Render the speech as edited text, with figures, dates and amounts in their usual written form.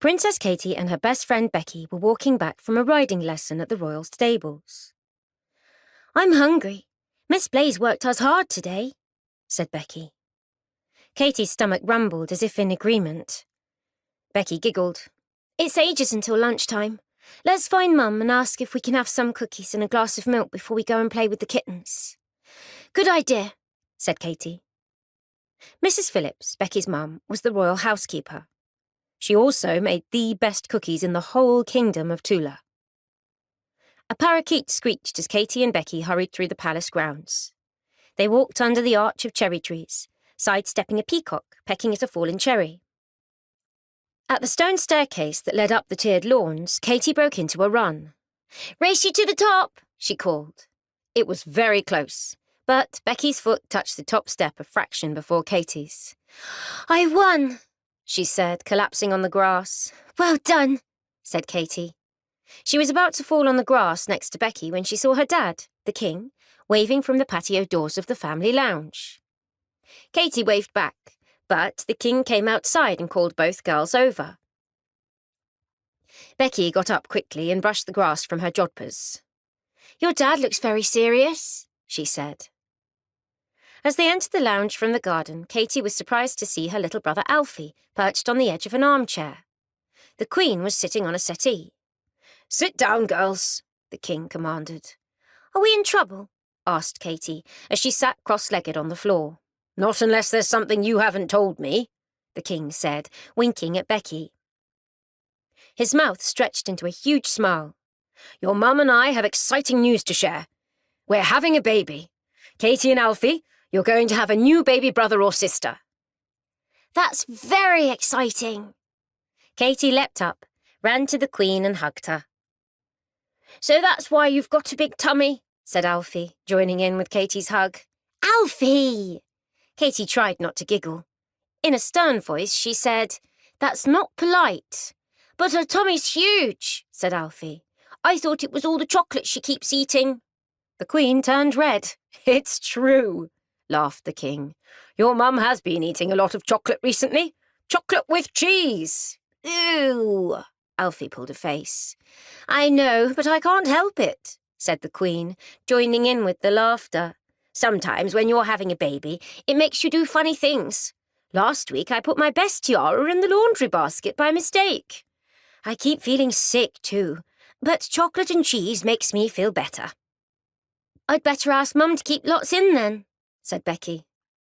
Princess Katie and her best friend Becky were walking back from a riding lesson at the royal stables. "I'm hungry. Miss Blaze worked us hard today," said Becky. Katie's stomach rumbled as if in agreement. Becky giggled. "It's ages until lunchtime. Let's find Mum and ask if we can have some cookies and a glass of milk before we go and play with the kittens." "Good idea," said Katie. Mrs. Phillips, Becky's mum, was the royal housekeeper. She also made the best cookies in the whole kingdom of Tula. A parakeet screeched as Katie and Becky hurried through the palace grounds. They walked under the arch of cherry trees, sidestepping a peacock pecking at a fallen cherry. At the stone staircase that led up the tiered lawns, Katie broke into a run. "Race you to the top," she called. It was very close, but Becky's foot touched the top step a fraction before Katie's. "I won," she said, collapsing on the grass. "Well done," said Katie. She was about to fall on the grass next to Becky when she saw her dad, the king, waving from the patio doors of the family lounge. Katie waved back, but the king came outside and called both girls over. Becky got up quickly and brushed the grass from her jodhpurs. "Your dad looks very serious," she said. As they entered the lounge from the garden, Katie was surprised to see her little brother Alfie perched on the edge of an armchair. The Queen was sitting on a settee. "Sit down, girls," the king commanded. "Are we in trouble?" asked Katie, as she sat cross-legged on the floor. "Not unless there's something you haven't told me," the king said, winking at Becky. His mouth stretched into a huge smile. "Your mum and I have exciting news to share. We're having a baby. Katie and Alfie, you're going to have a new baby brother or sister." "That's very exciting." Katie leapt up, ran to the Queen and hugged her. "So that's why you've got a big tummy," said Alfie, joining in with Katie's hug. "Alfie!" Katie tried not to giggle. In a stern voice, she said, "That's not polite." "But her tummy's huge," said Alfie. "I thought it was all the chocolate she keeps eating." The Queen turned red. "It's true," laughed the king. "Your mum has been eating a lot of chocolate recently. Chocolate with cheese." "Ew," Alfie pulled a face. "I know, but I can't help it," said the Queen, joining in with the laughter. "Sometimes when you're having a baby, it makes you do funny things. Last week I put my best tiara in the laundry basket by mistake. I keep feeling sick too, but chocolate and cheese makes me feel better." "I'd better ask Mum to keep lots in then," said Becky.